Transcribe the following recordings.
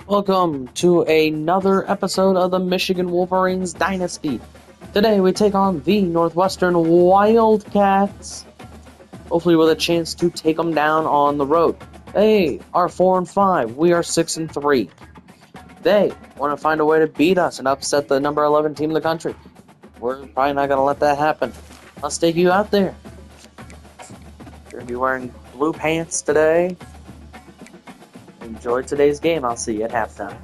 Welcome to another episode of the Michigan Wolverines Dynasty. Today we take on the Northwestern Wildcats, hopefully with a chance to take them down on the road. They are 4-5, we are 6-3. They want to find a way to beat us and upset the number 11 team in the country. We're probably not going to let that happen. Let's take you out there. You're going to be wearing blue pants today. Enjoy today's game. I'll see you at halftime.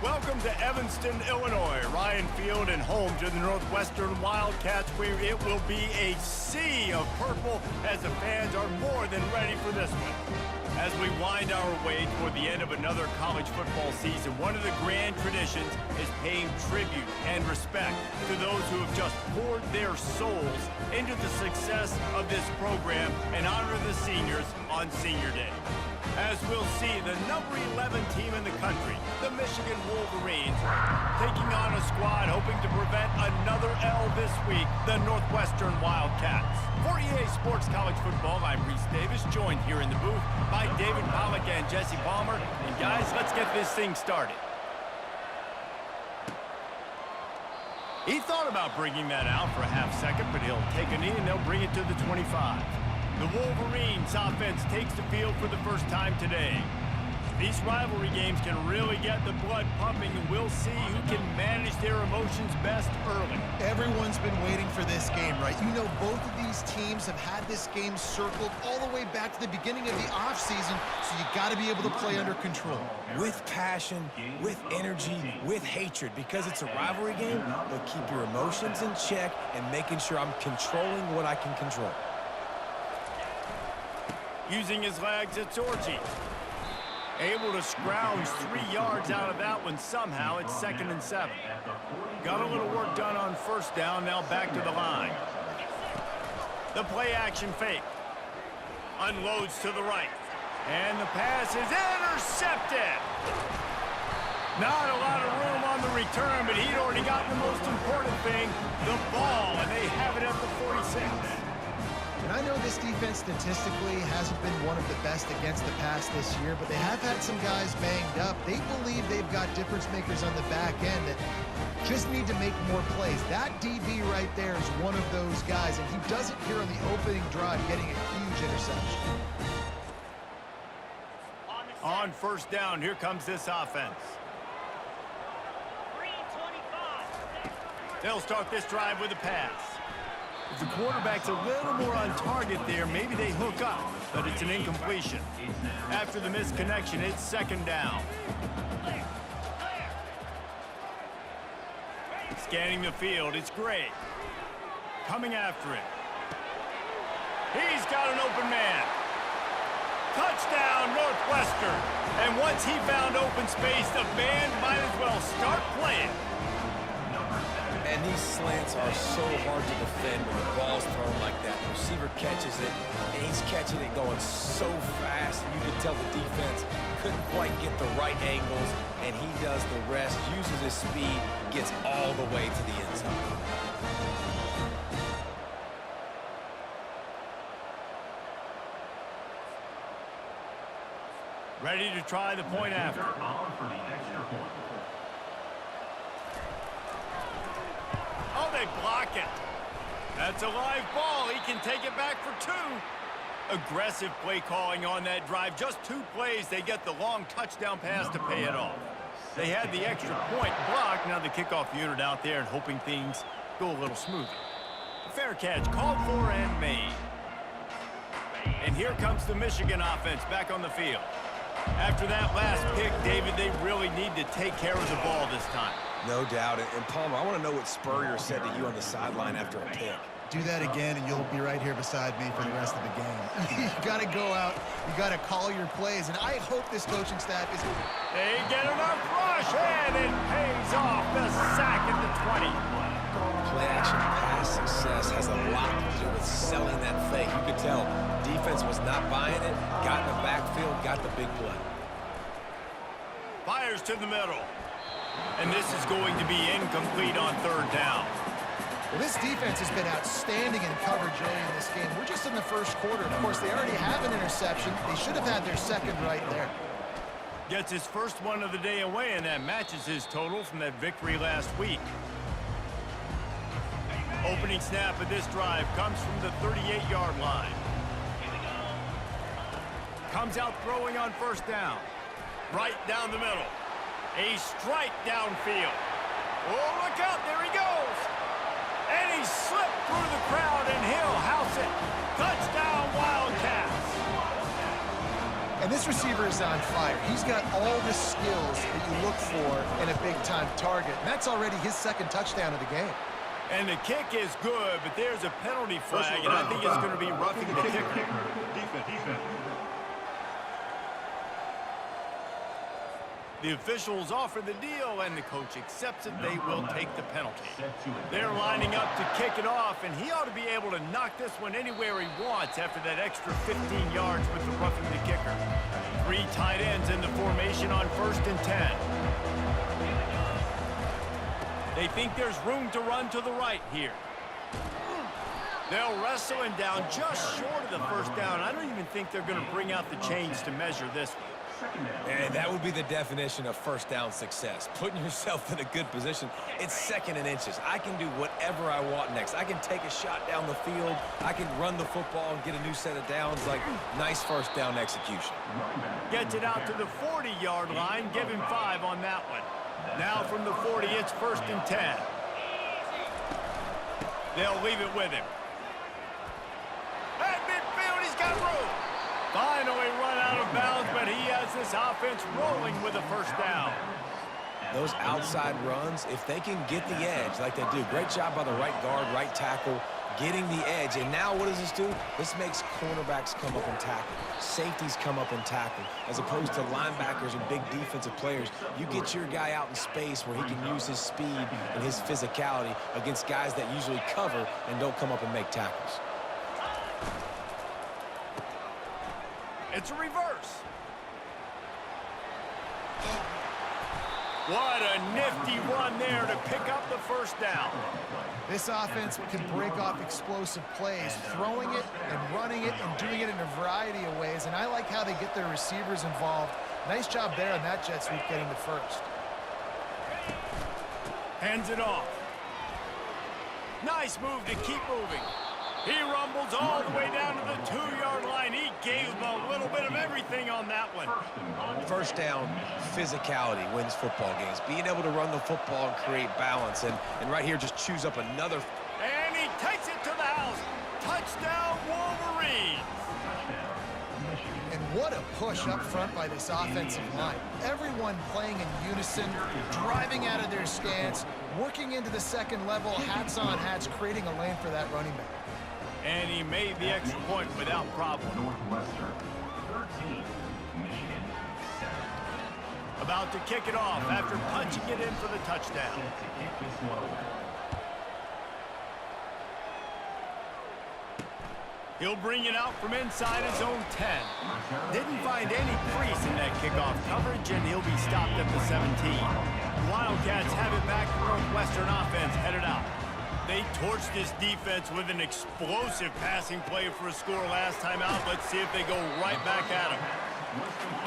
Welcome to Evanston, Illinois, Ryan Field, and home to the Northwestern Wildcats, where it will be a sea of purple as the fans are more than ready for this one. As we wind our way toward the end of another college football season, one of the grand traditions is paying tribute and respect to those who have just poured their souls into the success of this program and honor the seniors on Senior Day. As we'll see, the number 11 team in the country, the Michigan Wolverines, taking on a squad hoping to prevent another L this week, the Northwestern Wildcats. For EA Sports College Football, I'm Reese Davis, joined here in the booth by David Pollack and Jesse Palmer. And guys, let's get this thing started. He thought about bringing that out for a half second, but he'll take a knee and they'll bring it to the 25. The Wolverines offense takes the field for the first time today. These rivalry games can really get the blood pumping, and we'll see who can manage their emotions best early. Everyone's been waiting for this game, right? You know, both of these teams have had this game circled all the way back to the beginning of the offseason, so you got to be able to play under control. With passion, with energy, with hatred, because it's a rivalry game, but keep your emotions in check and making sure I'm controlling what I can control. Using his legs, it's Orji. Able to scrounge 3 yards out of that one somehow. It's 2nd and 7. Got a little work done on first down, now back to the line. The play action fake. Unloads to the right. And the pass is intercepted. Not a lot of room on the return, but he'd already gotten the most important thing, the ball, and they have it at the 46. And I know this defense statistically hasn't been one of the best against the pass this year, but they have had some guys banged up. They believe they've got difference makers on the back end that just need to make more plays. That DB right there is one of those guys, and he does it here on the opening drive, getting a huge interception. On first down, here comes this offense. They'll start this drive with a pass. If the quarterback's a little more on target there, maybe they hook up, but it's an incompletion. After the missed connection, it's 2nd down. Scanning the field, it's Gray. Coming after it. He's got an open man. Touchdown, Northwestern. And once he found open space, the band might as well start playing. And these slants are so hard to defend when the ball's thrown like that. The receiver catches it, and he's catching it going so fast. You can tell the defense couldn't quite get the right angles, and he does the rest, uses his speed, gets all the way to the end zone. Ready to try the point after. Oh, they block it. That's a live ball. He can take it back for 2. Aggressive play calling on that drive. Just 2 plays, they get the long touchdown pass to pay it off. They had the extra point blocked. Now the kickoff unit out there and hoping things go a little smoother. Fair catch called for and made. And here comes the Michigan offense back on the field. After that last pick, David, they really need to take care of the ball this time. No doubt. And Palmer, I want to know what Spurrier said to you on the sideline after a pick. Do that again, and you'll be right here beside me for the rest of the game. You got to go out. You got to call your plays, and I hope this coaching staff is... They get enough rush, and it pays off. The sack at the 20. Play-action pass success has a lot to do with selling that fake. You could tell defense was not buying it, got in the backfield, got the big play. Fires to the middle. And this is going to be incomplete on third down. Well, this defense has been outstanding in coverage early in this game. We're just in the first quarter. Of course, they already have an interception. They should have had their second right there. Gets his first one of the day away, and that matches his total from that victory last week. Opening snap of this drive comes from the 38-yard line. Comes out throwing on first down. Right down the middle. A strike downfield. Oh, look out, there he goes. And he slipped through the crowd, and he'll house it. Touchdown, Wildcats. And this receiver is on fire. He's got all the skills that you look for in a big-time target. And that's already his second touchdown of the game. And the kick is good, but there's a penalty flag, and I think it's going to be roughing the kicker. Defense. The officials offer the deal, and the coach accepts it. They will take the penalty. They're lining up to kick it off, and he ought to be able to knock this one anywhere he wants after that extra 15 yards with the roughing the kicker. 3 tight ends in the formation on 1st and 10. They think there's room to run to the right here. They'll wrestle him down just short of the first down. I don't even think they're going to bring out the chains to measure this one. And that would be the definition of first down success. Putting yourself in a good position. It's 2nd and inches. I can do whatever I want next. I can take a shot down the field. I can run the football and get a new set of downs. Like, nice first down execution. Gets it out to the 40-yard line. Give him 5 on that one. Now from the 40, it's 1st and 10. They'll leave it with him. At midfield, he's got room. Finally run out of bounds, but he has this offense rolling with a first down. Those outside runs, if they can get the edge like they do, great job by the right guard, right tackle, getting the edge. And now what does this do? This makes cornerbacks come up and tackle. Safeties come up and tackle. As opposed to linebackers and big defensive players, you get your guy out in space where he can use his speed and his physicality against guys that usually cover and don't come up and make tackles. It's a reverse. What a nifty run there to pick up the first down. This offense can break off explosive plays, throwing it and running it and doing it in a variety of ways. And I like how they get their receivers involved. Nice job there on that jet sweep getting the first. Hands it off. Nice move to keep moving. He rumbles all the way down to the 2-yard line. He gave him a little bit of everything on that one. First down, physicality wins football games. Being able to run the football and create balance. And right here, just choose up another. And he takes it to the house. Touchdown, Wolverines. And what a push up front by this offensive line. Everyone playing in unison, driving out of their stance, working into the second level, hats on hats, creating a lane for that running back. And he made the extra point without problem. Northwestern 13, Michigan 7. About to kick it off after punching it in for the touchdown. Set to kick this one away. He'll bring it out from inside his own 10. Didn't find any crease in that kickoff coverage, and he'll be stopped at the 17. Wildcats have it back. Northwestern offense headed out. They torched this defense with an explosive passing play for a score last time out. Let's see if they go right back at him.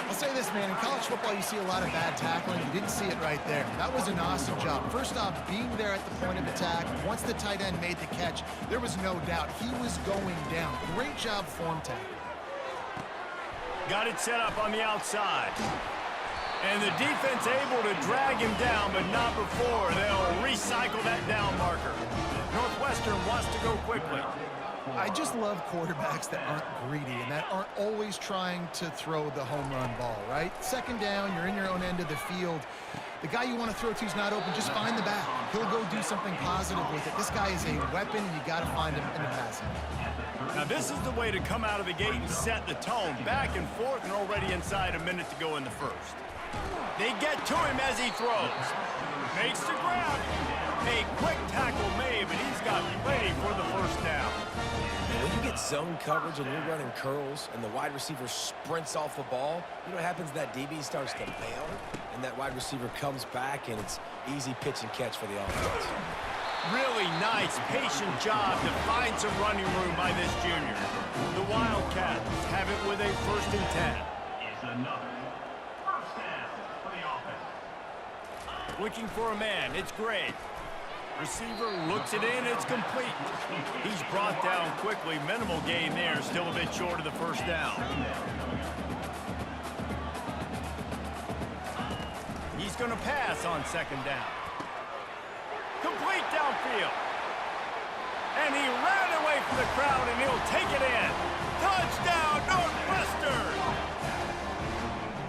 I'll say this, man. In college football, you see a lot of bad tackling. You didn't see it right there. That was an awesome job. First off, being there at the point of attack. Once the tight end made the catch, there was no doubt he was going down. Great job form tackle. Got it set up on the outside. And the defense able to drag him down, but not before. They'll recycle that down marker. Northwestern wants to go quickly. I just love quarterbacks that aren't greedy and that aren't always trying to throw the home run ball, right? Second down, you're in your own end of the field. The guy you want to throw to is not open. Just find the back. He'll go do something positive with it. This guy is a weapon, and you got to find him in the passing. Now this is the way to come out of the gate and set the tone. Back and forth, and already inside a minute to go in the first. They get to him as he throws. Makes the grab. A quick tackle made, but he's got plenty for the first down. And when you get zone coverage and you're running curls and the wide receiver sprints off the ball, you know what happens? That DB starts to bail, and that wide receiver comes back, and it's easy pitch and catch for the offense. Really nice, patient job to find some running room by this junior. The Wildcats have it with a 1st and 10. It's another first down for the offense. Looking for a man, it's Gray. Receiver looks it in, it's complete. He's brought down quickly, minimal gain there, still a bit short of the 1st down. He's going to pass on 2nd down. Complete downfield. And he ran away from the crowd, and he'll take it in. Touchdown, Northwestern!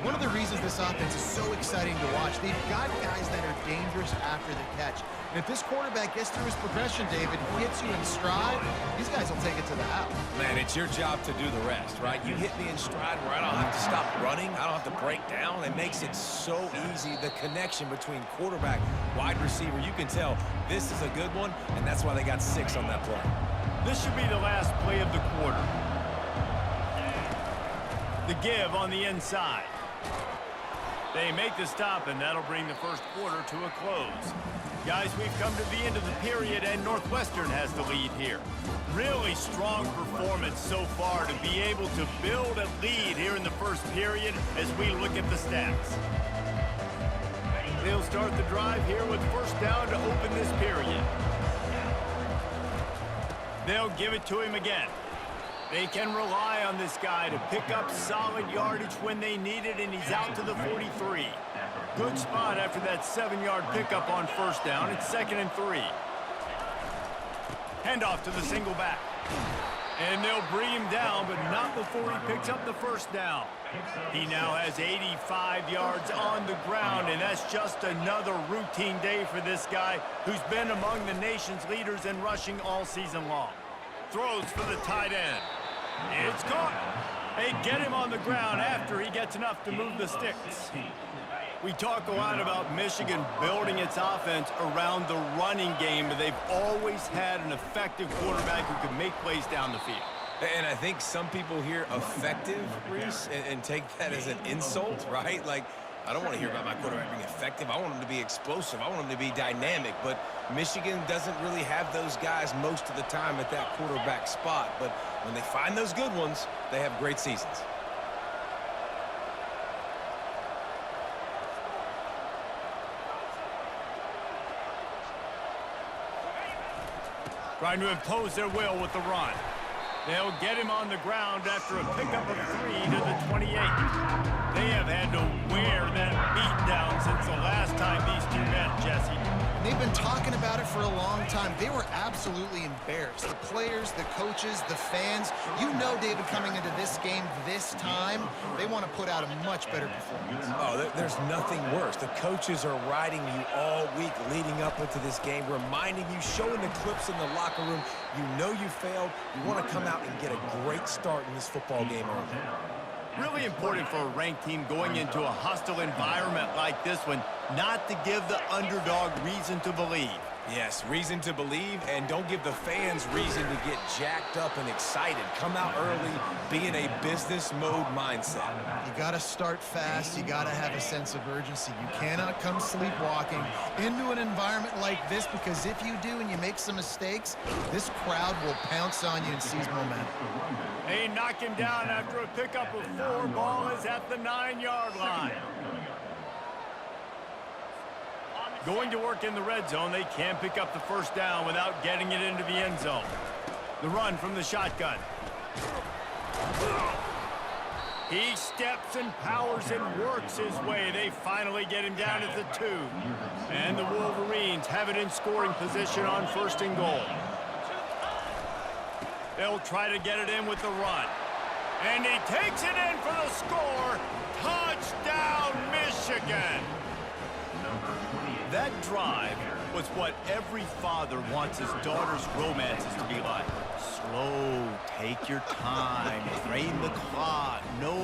One of the reasons this offense is so exciting to watch, they've got guys that are dangerous after the catch. And if this quarterback gets through his progression, David, hits you in stride, these guys will take it to the house. Man, it's your job to do the rest, right? You hit me in stride where I don't have to stop running. I don't have to break down. It makes it so easy. The connection between quarterback, wide receiver, you can tell this is a good one, and that's why they got 6 on that play. This should be the last play of the quarter. The give on the inside. They make the stop, and that'll bring the 1st quarter to a close. Guys, we've come to the end of the period, and Northwestern has the lead here. Really strong performance so far to be able to build a lead here in the 1st period as we look at the stats. They'll start the drive here with 1st down to open this period. They'll give it to him again. They can rely on this guy to pick up solid yardage when they need it, and he's out to the 43. Good spot after that 7-yard pickup on 1st down. It's 2nd and 3. Handoff to the single back. And they'll bring him down, but not before he picks up the 1st down. He now has 85 yards on the ground, and that's just another routine day for this guy who's been among the nation's leaders in rushing all season long. Throws for the tight end. It's caught. They get him on the ground after he gets enough to move the sticks. We talk a lot about Michigan building its offense around the running game, but they've always had an effective quarterback who can make plays down the field. And I think some people hear effective, Reese, and take that as an insult, right? Like, I don't want to hear about my quarterback being effective. I want him to be explosive. I want him to be dynamic. But Michigan doesn't really have those guys most of the time at that quarterback spot. But when they find those good ones, they have great seasons. Trying to impose their will with the run. They'll get him on the ground after a pickup of 3 to the 28. They have had to wear that beat down since the last time these two met, Jesse. And they've been talking about it for a long time. They were absolutely embarrassed. The players, the coaches, the fans. You know, David, coming into this game this time, they want to put out a much better performance. Oh, there's nothing worse. The coaches are riding you all week leading up into this game, reminding you, showing the clips in the locker room. You know you failed. You want to come out and get a great start in this football game early. Really important for a ranked team going into a hostile environment like this one, not to give the underdog reason to believe. Yes, reason to believe, and don't give the fans reason to get jacked up and excited. Come out early, be in a business mode mindset. You got to start fast. You got to have a sense of urgency. You cannot come sleepwalking into an environment like this, because if you do and you make some mistakes, this crowd will pounce on you and seize momentum. They knock him down after a pickup of 4. Ball is at the 9-yard line. Going to work in the red zone, they can't pick up the 1st down without getting it into the end zone. The run from the shotgun. He steps and powers and works his way. They finally get him down at the 2. And the Wolverines have it in scoring position on 1st and goal. They'll try to get it in with the run. And he takes it in for the score. Touchdown, Michigan! That drive was what every father wants his daughter's romances to be like. Slow, take your time, drain the clock, no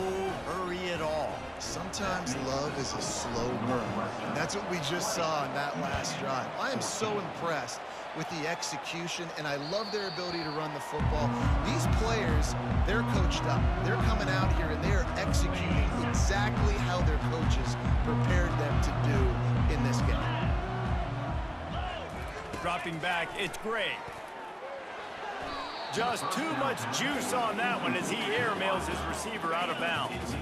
hurry at all. Sometimes love is a slow burn, and that's what we just saw in that last drive. I am so impressed with the execution, and I love their ability to run the football. These players, they're coached up. They're coming out here, and they're executing exactly how their coaches prepared them to do in this game. Dropping back, it's Gray. Just too much juice on that one as he airmails his receiver out of bounds.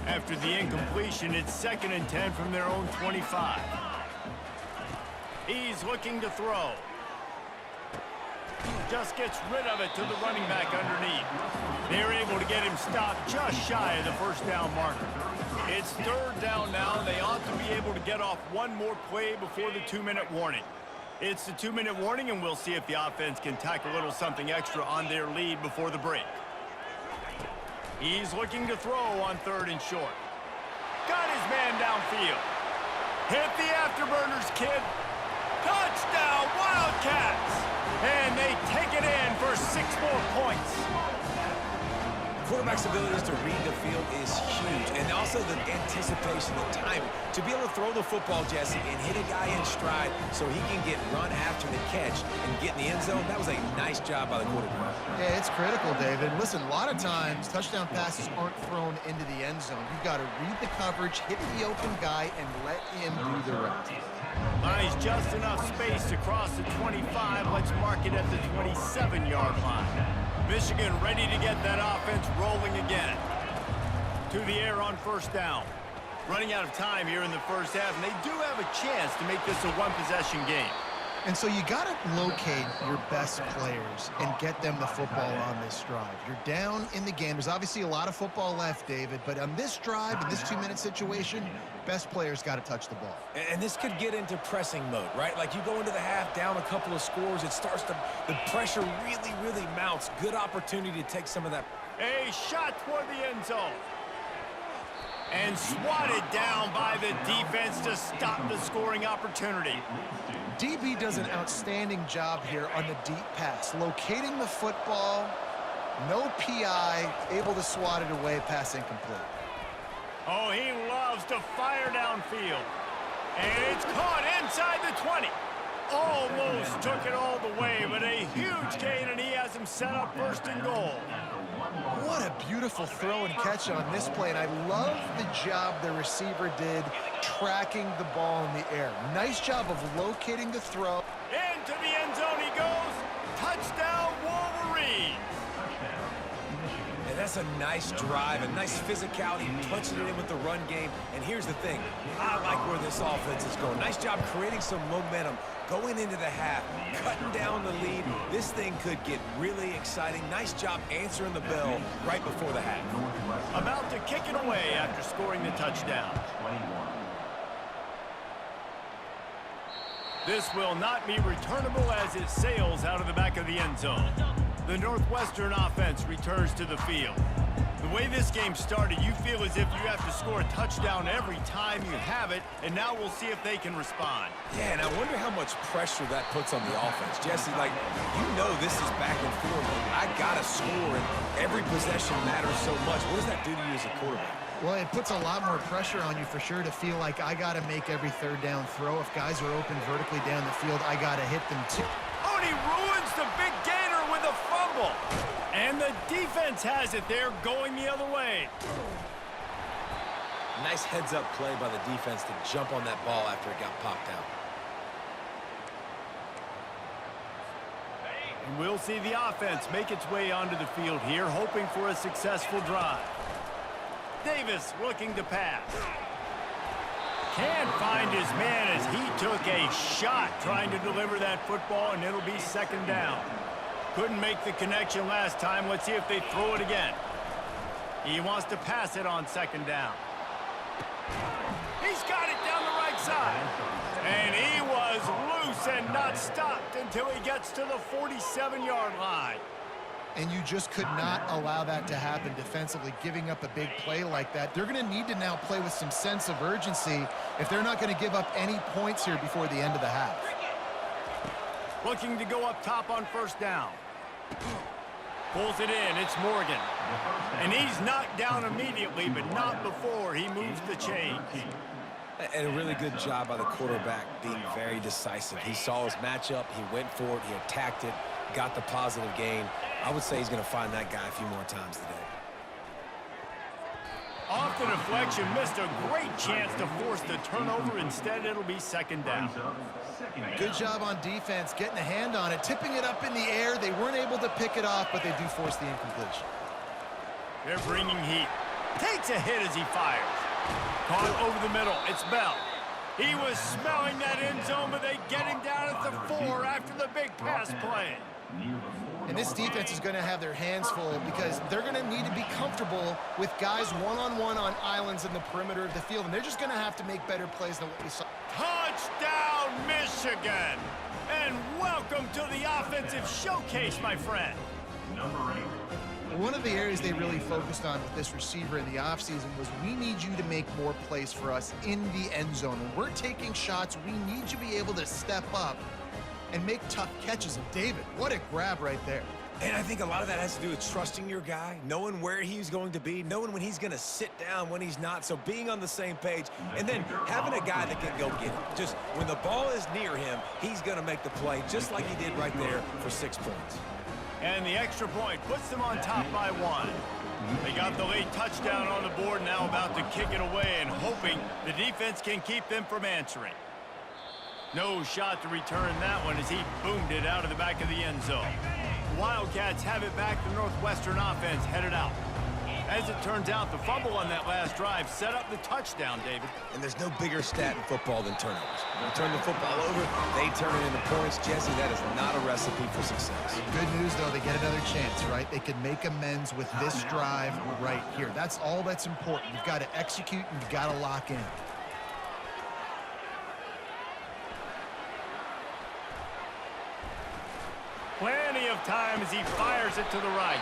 After the incompletion, it's 2nd and 10 from their own 25. He's looking to throw. Just gets rid of it to the running back underneath. They're able to get him stopped just shy of the first down marker. It's 3rd down now. They ought to be able to get off one more play before the 2-minute warning. It's the 2-minute warning, and we'll see if the offense can tack a little something extra on their lead before the break. He's looking to throw on 3rd and short. Got his man downfield. Hit the afterburners, kid. Touchdown, Wildcats! And they take it in for 6 more points. Quarterback's abilities to read the field is huge, and also the anticipation, the timing. To be able to throw the football, Jesse, and hit a guy in stride so he can get run after the catch and get in the end zone, that was a nice job by the quarterback. Yeah, it's critical, David. Listen, a lot of times, touchdown passes aren't thrown into the end zone. You've got to read the coverage, hit the open guy, and let him do the rest. Finds just enough space to cross the 25. Let's mark it at the 27-yard line. Michigan ready to get that offense rolling again. To the air on 1st down. Running out of time here in the first half, and they do have a chance to make this a one-possession game. And so you got to locate your best players and get them the football on this drive. You're down in the game. There's obviously a lot of football left, David, but on this drive, in this 2-minute situation, best players got to touch the ball. And this could get into pressing mode, right? Like you go into the half, down a couple of scores, it starts to, the pressure really, really mounts. Good opportunity to take some of that. A shot toward the end zone. And swatted down by the defense to stop the scoring opportunity. DB does an outstanding job here on the deep pass, locating the football, no PI, able to swat it away, pass incomplete. Oh, he loves to fire downfield. And it's caught inside the 20. Almost took it all the way, but a huge gain, and he has him set up 1st and goal. What a beautiful throw and catch on this play, and I love the job the receiver did tracking the ball in the air. Nice job of locating the throw. Into the end zone he goes. Touchdown, Wolverines. And that's a nice drive, a nice physicality, punching it in with the run game. And here's the thing, I like where this offense is going. Nice job creating some momentum, going into the half, cutting down the lead. This thing could get really exciting. Nice job answering the bell right before the half. About to kick it away after scoring the touchdown. This will not be returnable as it sails out of the back of the end zone. The Northwestern offense returns to the field. The way this game started, you feel as if you have to score a touchdown every time you have it, and now we'll see if they can respond. Yeah, and I wonder how much pressure that puts on the offense. Jesse, like, you know this is back and forth. I got to score, and every possession matters so much. What does that do to you as a quarterback? Well, it puts a lot more pressure on you for sure to feel like I got to make every 3rd down throw. If guys are open vertically down the field, I got to hit them too. Oh, and he ruins the big gainer with a fumble. And the defense has it there, going the other way. Nice heads-up play by the defense to jump on that ball after it got popped out. And we'll see the offense make its way onto the field here, hoping for a successful drive. Davis looking to pass. Can't find his man as he took a shot trying to deliver that football, and it'll be 2nd down. Couldn't make the connection last time. Let's see if they throw it again. He wants to pass it on 2nd down. He's got it down the right side. And he was loose and not stopped until he gets to the 47-yard line. And you just could not allow that to happen defensively, giving up a big play like that. They're going to need to now play with some sense of urgency if they're not going to give up any points here before the end of the half. Looking to go up top on 1st down. Pulls it in. It's Morgan. And he's knocked down immediately, but not before he moves the chains. And a really good job by the quarterback being very decisive. He saw his matchup, he went for it, he attacked it, got the positive gain. I would say he's going to find that guy a few more times today. Off the deflection, missed a great chance to force the turnover. Instead, it'll be second down. Good job on defense, getting a hand on it, tipping it up in the air. They weren't able to pick it off, but they do force the incompletion. They're bringing heat. Takes a hit as he fires. Caught over the middle. It's Bell. He was smelling that end zone, but they get him down at the 4 after the big pass play. And this defense is going to have their hands full because they're going to need to be comfortable with guys one-on-one on islands in the perimeter of the field. And they're just going to have to make better plays than what we saw. Touchdown, Michigan! And welcome to the offensive showcase, my friend. One of the areas they really focused on with this receiver in the offseason was we need you to make more plays for us in the end zone. When we're taking shots, we need you to be able to step up and make tough catches. And David, what a grab right there. And I think a lot of that has to do with trusting your guy, knowing where he's going to be, knowing when he's going to sit down, when he's not. So being on the same page, and then having a guy that can go get it. Just when the ball is near him, he's going to make the play, just like he did right there for 6 points. And the extra point puts them on top by 1. They got the late touchdown on the board, now about to kick it away and hoping the defense can keep them from answering. No shot to return that one as he boomed it out of the back of the end zone. Wildcats have it back. The Northwestern offense headed out. As it turns out, the fumble on that last drive set up the touchdown, David. And there's no bigger stat in football than turnovers. When you turn the football over, they turn it into points. Jesse, that is not a recipe for success. Good news, though, they get another chance, right? They can make amends with this drive right here. That's all that's important. You've got to execute and you've got to lock in. Plenty of time as he fires it to the right.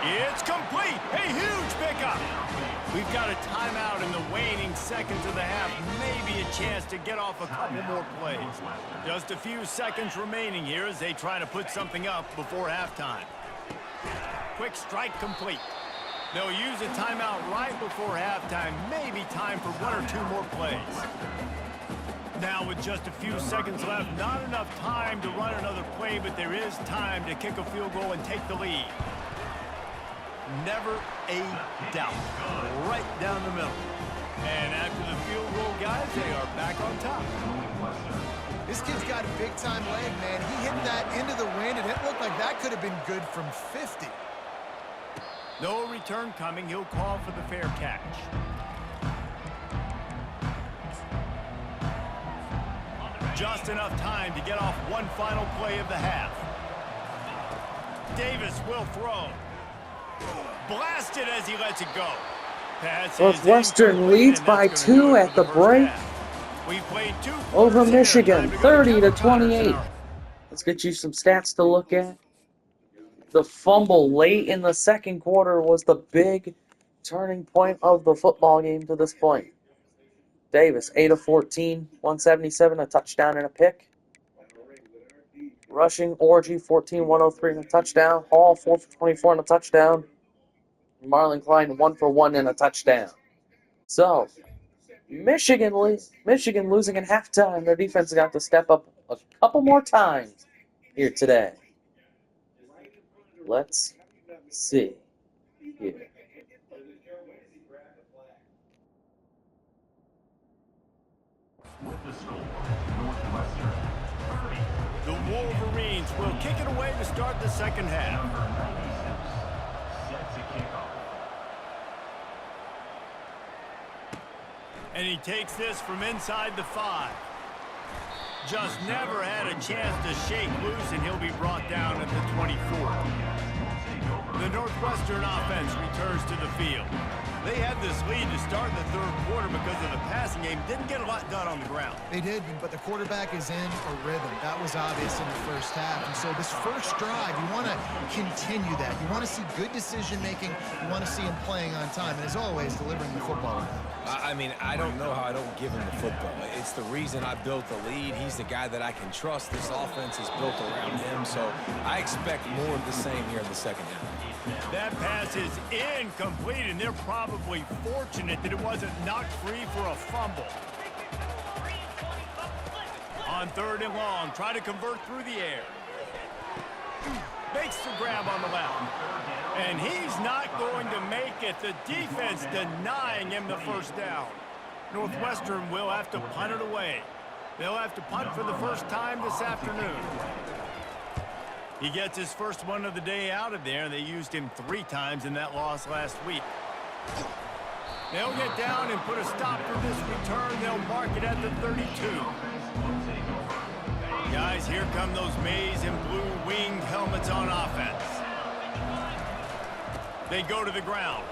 It's complete. A huge pickup. We've got a timeout in the waning seconds of the half. Maybe a chance to get off a couple more plays. Just a few seconds remaining here as they try to put something up before halftime. Quick strike complete. They'll use a timeout right before halftime. Maybe time for 1 or 2 more plays. Now with just a few seconds left, not enough time to run another play, but there is time to kick a field goal and take the lead. Never a doubt. Right down the middle. And after the field goal, guys, they are back on top. This kid's got a big-time leg, man. He hit that into the wind, and it looked like that could have been good from 50. No return coming. He'll call for the fair catch. Just enough time to get off one final play of the half. Davis will throw. Blasted as he lets it go. Northwestern leads by 2 at the break over Michigan, 30-28. Let's get you some stats to look at. The fumble late in the second quarter was the big turning point of the football game to this point. Davis, 8 of 14, 177, a touchdown and a pick. Rushing, Orgy, 14, 103 and a touchdown. Hall, 4 for 24 and a touchdown. Marlon Klein, 1 for 1 and a touchdown. So, Michigan losing in halftime. Their defense got to step up a couple more times here today. Let's see here. With the score, Northwestern 30. The Wolverines will kick it away to start the second half. Number 96, set to kick off. And he takes this from inside the 5. Just never had a chance to shake loose, and he'll be brought down at the 24. The Northwestern offense returns to the field. They had this lead to start the third quarter because of the passing game. Didn't get a lot done on the ground. They did, but the quarterback is in a rhythm. That was obvious in the first half. And so this first drive, you want to continue that. You want to see good decision-making. You want to see him playing on time. And as always, delivering the football. I mean, I don't know how I don't give him the football. It's the reason I built the lead. He's the guy that I can trust. This offense is built around him. So I expect more of the same here in the second half. That pass is incomplete, and they're probably fortunate that it wasn't knocked free for a fumble. on 3rd and long. Try to convert through the air. Makes the grab on the left. And he's not going to make it. The defense denying him the first down. Northwestern will have to punt it away. They'll have to punt for the first time this afternoon. He gets his first one of the day out of there. They used him 3 times in that loss last week. They'll get down and put a stop to this return. They'll mark it at the 32. Guys, here come those maize and blue winged helmets on offense. They go to the ground.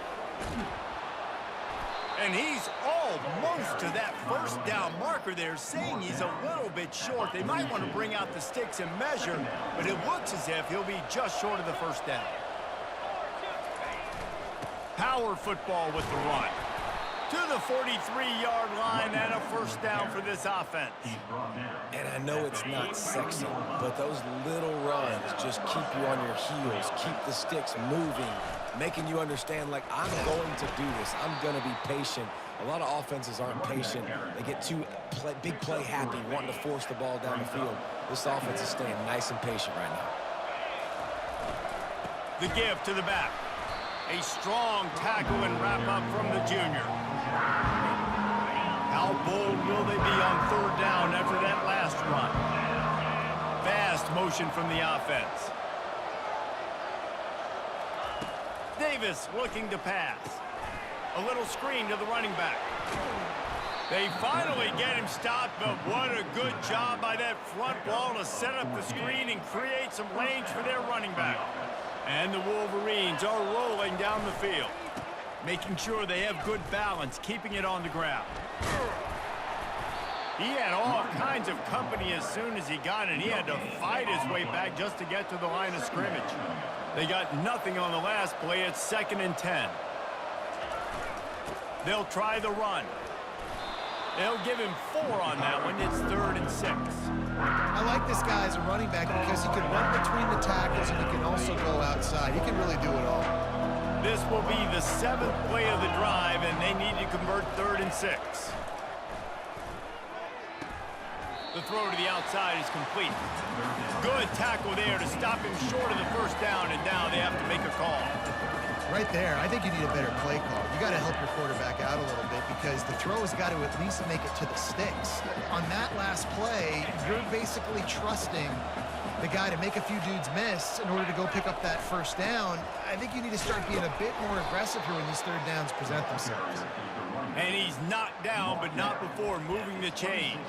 And he's almost to that first down marker there, saying he's a little bit short. They might want to bring out the sticks and measure, but it looks as if he'll be just short of the first down. Power football with the run. To the 43-yard line and a first down for this offense. And I know it's not sexy, but those little runs just keep you on your heels, keep the sticks moving, making you understand, like, I'm going to do this. I'm going to be patient. A lot of offenses aren't patient. They get too big play happy, wanting to force the ball down the field. This offense is staying nice and patient right now. The give to the back. A strong tackle and wrap-up from the junior. How bold will they be on 3rd down after that last run? Fast motion from the offense. Davis looking to pass. A little screen to the running back. They finally get him stopped, but what a good job by that front wall to set up the screen and create some lanes for their running back. And the Wolverines are rolling down the field, making sure they have good balance, keeping it on the ground. He had all kinds of company as soon as he got it. He had to fight his way back just to get to the line of scrimmage. They got nothing on the last play. It's 2nd and 10. They'll try the run. They'll give him 4 on that one. It's 3rd and 6. I like this guy as a running back because he can run between the tackles and he can also go outside. He can really do it all. This will be the 7th play of the drive, and they need to convert 3rd and 6. The throw to the outside is complete. Good tackle there to stop him short of the first down, and now they have to make a call. Right there, I think you need a better play call. You got to help your quarterback out a little bit because the throw has got to at least make it to the sticks. On that last play, you're basically trusting the guy to make a few dudes miss in order to go pick up that first down. I think you need to start being a bit more aggressive here when these 3rd downs present themselves. And he's knocked down, but not before moving the chains.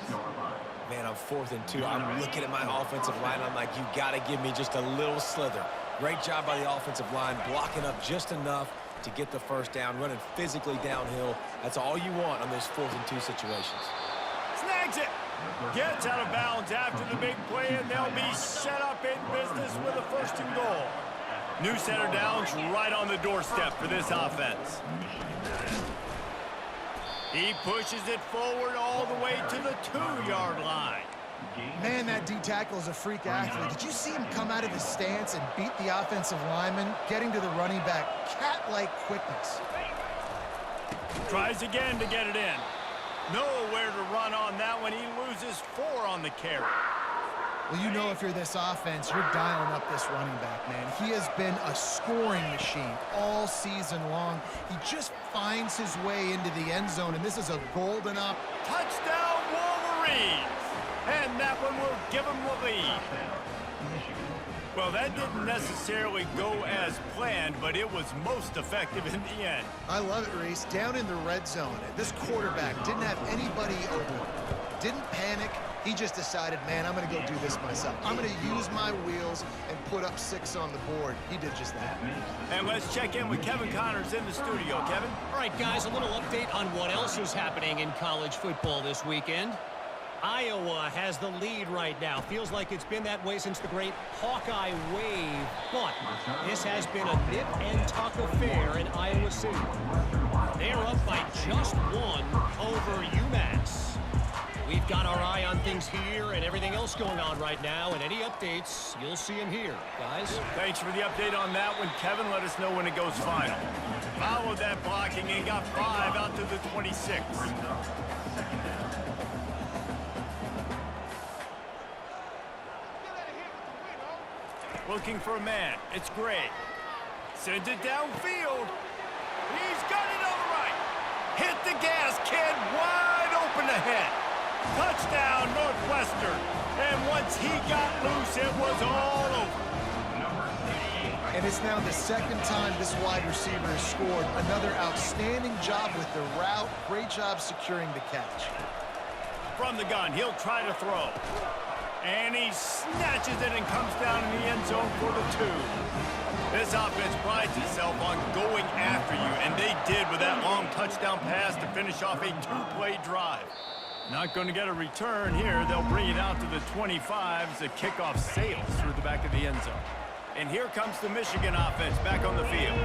Man, I'm 4th and 2. I'm looking at my offensive line. I'm like, you got to give me just a little slither. Great job by the offensive line, blocking up just enough to get the first down, running physically downhill. That's all you want on those 4th and 2 situations. Snags it. Gets out of bounds after the big play, and they'll be set up in business with a 1st and goal. New set of downs right on the doorstep for this offense. He pushes it forward all the way to the 2-yard line. Man, that D-tackle is a freak athlete. Did you see him come out of his stance and beat the offensive lineman, getting to the running back? Cat-like quickness. Tries again to get it in. Nowhere to run on that one. He loses 4 on the carry. Well, you know if you're this offense, you're dialing up this running back, man. He has been a scoring machine all season long. He just finds his way into the end zone, and this is a golden up. Touchdown, Wolverines! And that one will give them the lead. Well, that didn't necessarily go as planned, but it was most effective in the end. I love it, Reese. Down in the red zone, this quarterback didn't have anybody open. Didn't panic. He just decided, man, I'm going to go do this myself. I'm going to use my wheels and put up 6 on the board. He did just that. And let's check in with Kevin Connors in the studio. Kevin? All right, guys, a little update on what else is happening in college football this weekend. Iowa has the lead right now. Feels like it's been that way since the great Hawkeye wave. But this has been a nip and tuck affair in Iowa City. They're up by just 1 over UMass. We've got our eye on things here and everything else going on right now. And any updates, you'll see them here, guys. Thanks for the update on that one, Kevin. Let us know when it goes final. Followed that blocking and got 5 out to the 26. Looking for a man. It's Gray. Sends it downfield. He's got it on the right. Hit the gas, kid. Wide open ahead. Touchdown, Northwestern. And once he got loose, it was all over. And it's now the second time this wide receiver has scored. Another outstanding job with the route. Great job securing the catch. From the gun, he'll try to throw. And he snatches it and comes down in the end zone for the 2. This offense prides itself on going after you, and they did with that long touchdown pass to finish off a 2-play drive. Not going to get a return here. They'll bring it out to the 25 as the kickoff sails through the back of the end zone. And here comes the Michigan offense back on the field.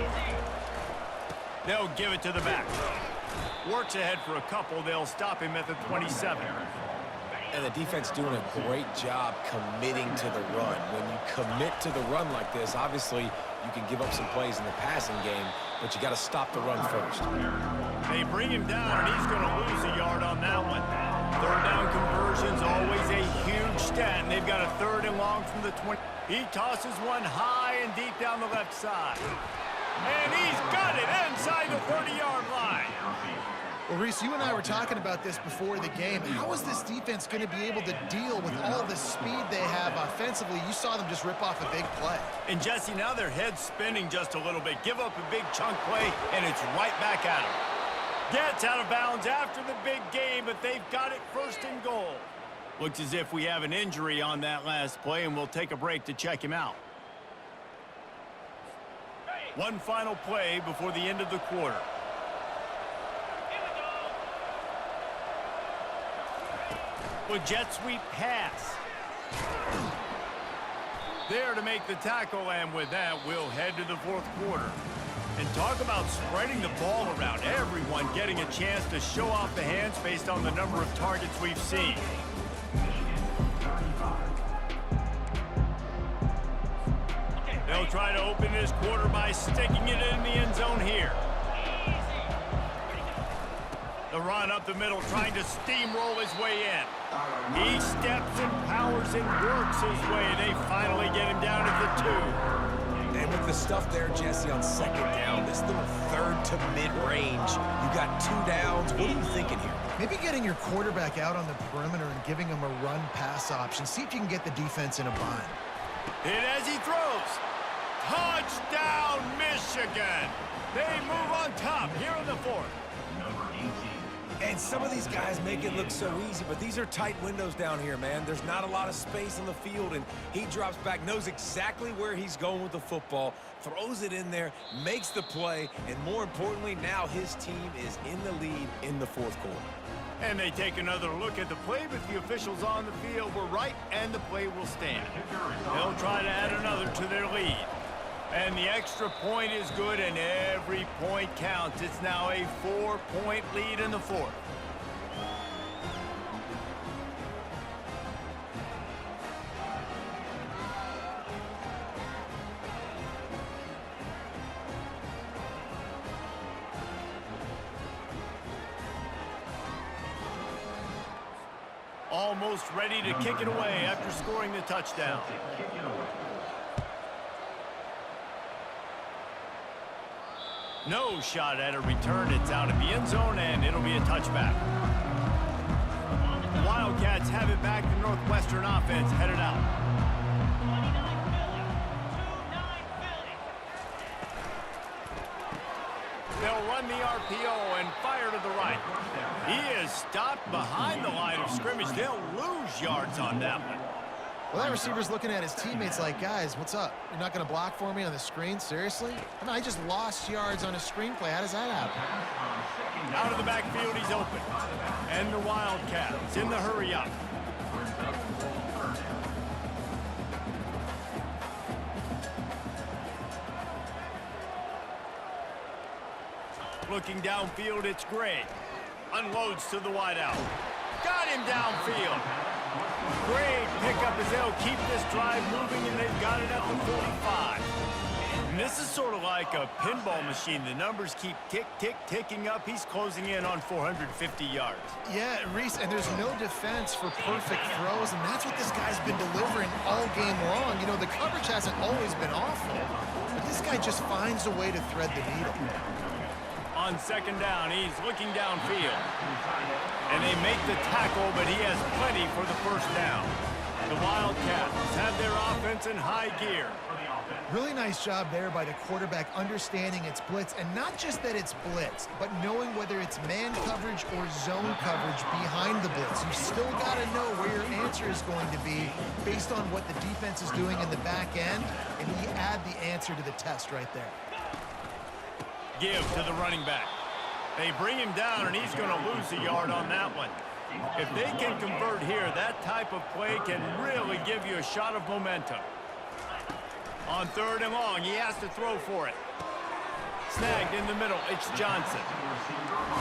They'll give it to the back. Works ahead for a couple. They'll stop him at the 27. And the defense doing a great job committing to the run. When you commit to the run like this, obviously you can give up some plays in the passing game, but you got to stop the run first. They bring him down, and he's going to lose a yard on that one. Third down conversion's always a huge stat, and they've got a 3rd and long from the 20. He tosses one high and deep down the left side. And he's got it inside the 30-yard line. Well, Reese, you and I were talking about this before the game. How is this defense going to be able to deal with all the speed they have offensively? You saw them just rip off a big play. And, Jesse, now their head's spinning just a little bit. Give up a big chunk play, and it's right back at them. Gets out of bounds after the big game, but they've got it 1st and goal. Looks as if we have an injury on that last play, and we'll take a break to check him out. One final play before the end of the quarter. With jet sweep pass. There to make the tackle, and with that, we'll head to the 4th quarter. And talk about spreading the ball around. Everyone getting a chance to show off the hands based on the number of targets we've seen. They'll try to open this quarter by sticking it in the end zone here. The run up the middle, trying to steamroll his way in. He steps and powers and works his way. They finally get him down at the 2. And with the stuff there, Jesse, on 2nd down, this little 3rd to mid-range, you got 2 downs. What are you thinking here? Maybe getting your quarterback out on the perimeter and giving him a run-pass option. See if you can get the defense in a bind. Hit as he throws. Touchdown, Michigan. They move on top here in the 4th. And some of these guys make it look so easy, but these are tight windows down here, man. There's not a lot of space on the field, and he drops back, knows exactly where he's going with the football, throws it in there, makes the play, and more importantly, now his team is in the lead in the 4th quarter. And they take another look at the play, but the officials on the field were right, and the play will stand. They'll try to add another to their lead. And the extra point is good, and every point counts. It's now a 4-point lead in the 4th. Almost ready to kick it away after scoring the touchdown. No shot at a return. It's out of the end zone, and it'll be a touchback. The Wildcats have it back. The Northwestern offense headed out. They'll run the RPO and fire to the right. He is stopped behind the line of scrimmage. They'll lose yards on that one. Well, that receiver's looking at his teammates like, guys, what's up? You're not going to block for me on the screen? Seriously? I mean, I just lost yards on a screenplay. How does that happen? Out of the backfield, he's open. And the Wildcats in the hurry up. Looking downfield, it's Gray. Unloads to the wideout. Got him downfield. Great pickup as they'll keep this drive moving, and they've got it at the 45. And this is sort of like a pinball machine. The numbers keep ticking up. He's closing in on 450 yards. Yeah, Reese, and there's no defense for perfect throws, and that's what this guy's been delivering all game long. You know, the coverage hasn't always been awful, but this guy just finds a way to thread the needle. On second down, he's looking downfield. And they make the tackle, but he has plenty for the first down. The Wildcats have their offense in high gear. Really nice job there by the quarterback understanding it's blitz, and not just that it's blitz, but knowing whether it's man coverage or zone coverage behind the blitz. You still got to know where your answer is going to be based on what the defense is doing in the back end, and he add the answer to the test right there. Give to the running back. They bring him down, and he's going to lose a yard on that one. If they can convert here, that type of play can really give you a shot of momentum. On third and long, he has to throw for it. Snagged in the middle, it's Johnson.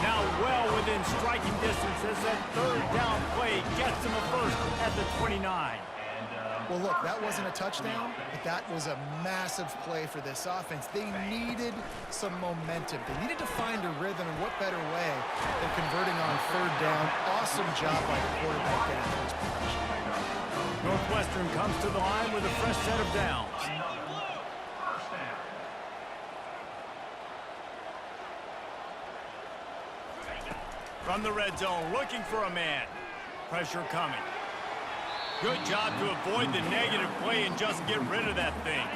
Now well within striking distance as that third down play gets him a first at the 29. Well, look, that wasn't a touchdown, but that was a massive play for this offense. They needed some momentum. They needed to find a rhythm, and what better way than converting on third down. Awesome job by the quarterback getting first possession. Northwestern comes to the line with a fresh set of downs. From the red zone, looking for a man. Pressure coming. Good job to avoid the negative play and just get rid of that thing.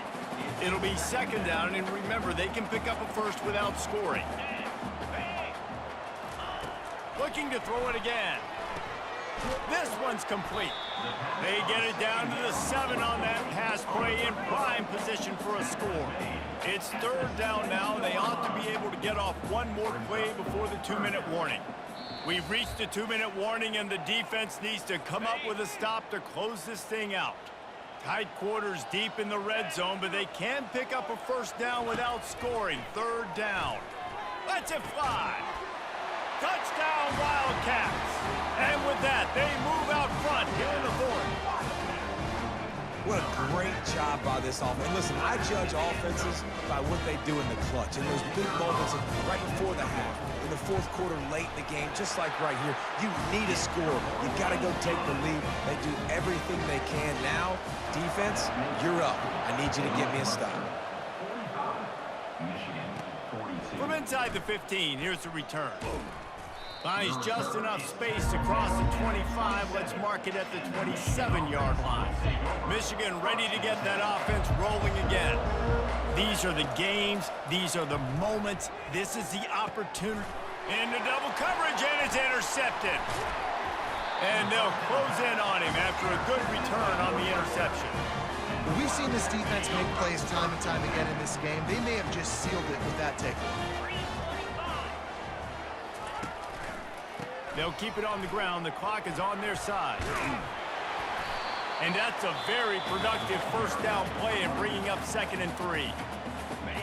It'll be second down, and remember, they can pick up a first without scoring. Looking to throw it again. This one's complete. They get it down to the 7 on that pass play in prime position for a score. It's third down now. They ought to be able to get off one more play before the 2-minute warning. We've reached the 2-minute warning, and the defense needs to come up with a stop to close this thing out. Tight quarters deep in the red zone, but they can pick up a first down without scoring. Third down. Lets it fly. Touchdown, Wildcats. And with that, they move out front here in the fourth. What a great job by this offense. And listen, I judge offenses by what they do in the clutch. In those big moments right before the half, in the fourth quarter, late in the game, just like right here, you need a score. You got to go take the lead. They do everything they can. Now, defense, you're up. I need you to get me a stop. From inside the 15, here's the return. Finds just enough space to cross the 25. Let's mark it at the 27-yard line. Michigan ready to get that offense rolling again. These are the games. These are the moments. This is the opportunity. Into double coverage, and it's intercepted. And they'll close in on him after a good return on the interception. We've seen this defense make plays time and time again in this game. They may have just sealed it with that takeaway. They'll keep it on the ground. The clock is on their side. And that's a very productive first down play in bringing up 2nd and 3.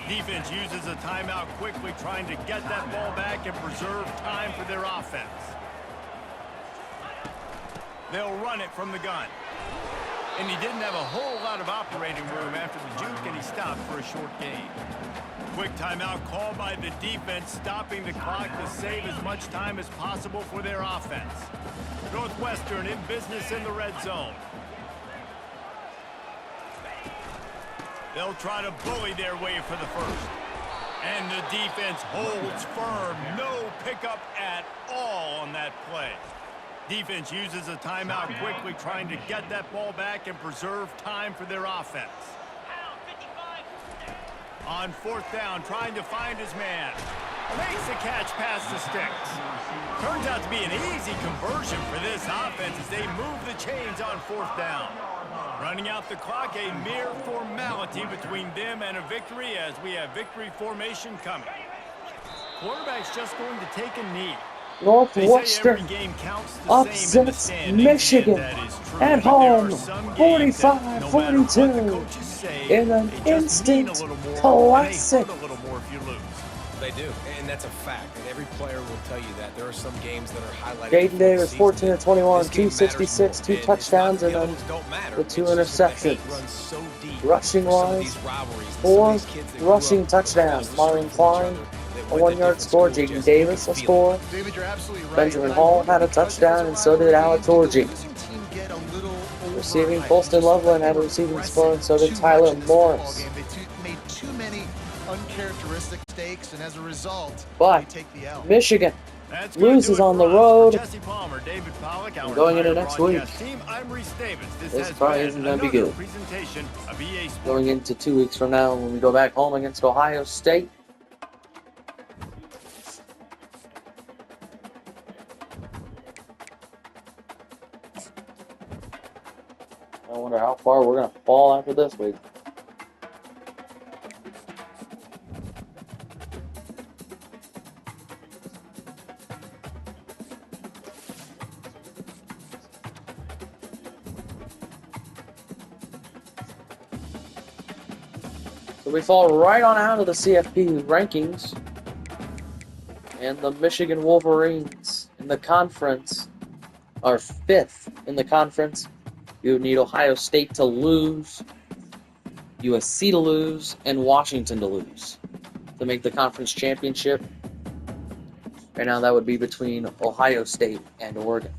Defense uses a timeout quickly, trying to get that ball back and preserve time for their offense. They'll run it from the gun. And he didn't have a whole lot of operating room after the juke, and he stopped for a short gain. Quick timeout call by the defense, stopping the clock to save as much time as possible for their offense. Northwestern in business in the red zone. They'll try to bully their way for the first. And the defense holds firm. No pickup at all on that play. Defense uses a timeout quickly, trying to get that ball back and preserve time for their offense. On fourth down, trying to find his man. Makes the catch past the sticks. Turns out to be an easy conversion for this offense as they move the chains on fourth down. Running out the clock, a mere formality between them and a victory as we have victory formation coming. Quarterback's just going to take a knee. Northwestern upsets Michigan at home 45-42 in an instant classic. They do, and that's a fact. And every player will tell you that. There are some games that are highlighted. Jaden Davis, 14 of 21, This game 266, matters 2 more. And touchdowns, it's not and that the then others don't matter. the It's 2 just that the hate interceptions. runs so deep Rushing for some of wise, these rivalries, and some 4 of these kids that grew rushing up touchdowns. across the Marlon street from each Klein, other, that a went to 1-yard different score. schools, Jaden just Davis, you a could feel it. score. David, you're absolutely right. Benjamin And I Hall wonder had a because it was touchdown, and so did rivalry Alex game, did Orji. the losing team get a little Receiving, overhyped? Colston Just Loveland that had they a were receiving pressing score, and so did too Tyler much in this football Morris. game. They made too many uncharacteristic mistakes, and as a result, But they take the L. Michigan That's gonna loses do it on for the us. road. For Jesse Palmer, David Pollock, our Going into entire next week, broadcast team, I'm Reese Davis. This this has probably been isn't going to be another good. presentation of EA Sports. Going into 2 weeks from now when we go back home against Ohio State. I wonder how far we're going to fall after this week. So we fall right on out of the CFP rankings. And the Michigan Wolverines in the conference are 5th in the conference. You would need Ohio State to lose, USC to lose, and Washington to lose to make the conference championship. Right now that would be between Ohio State and Oregon.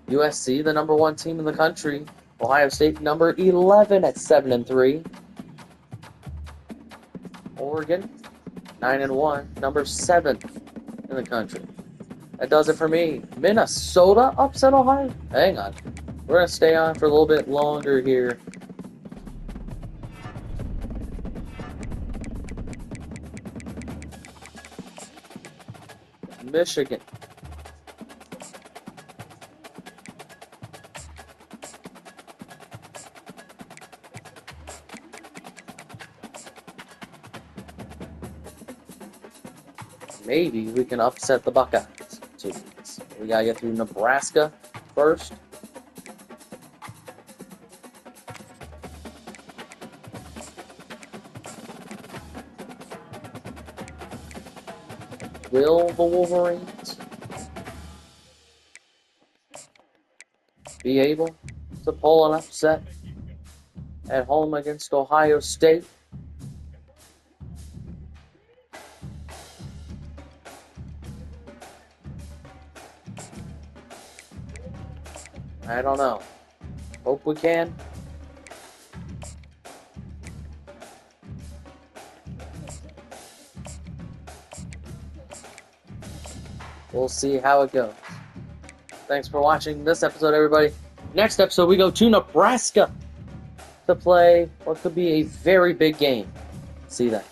USC, the number 1 team in the country. Ohio State, number 11 at 7-3. Oregon, 9-1, number 7 in the country. That does it for me. Minnesota upset Ohio. Hang on. We're going to stay on for a little bit longer here. Michigan. Maybe we can upset the Buckeyes. 2 weeks. We got to get through Nebraska first. Will the Wolverines be able to pull an upset at home against Ohio State? I don't know. Hope we can. We'll see how it goes. Thanks for watching this episode, everybody. Next episode, we go to Nebraska to play what could be a very big game. See you then.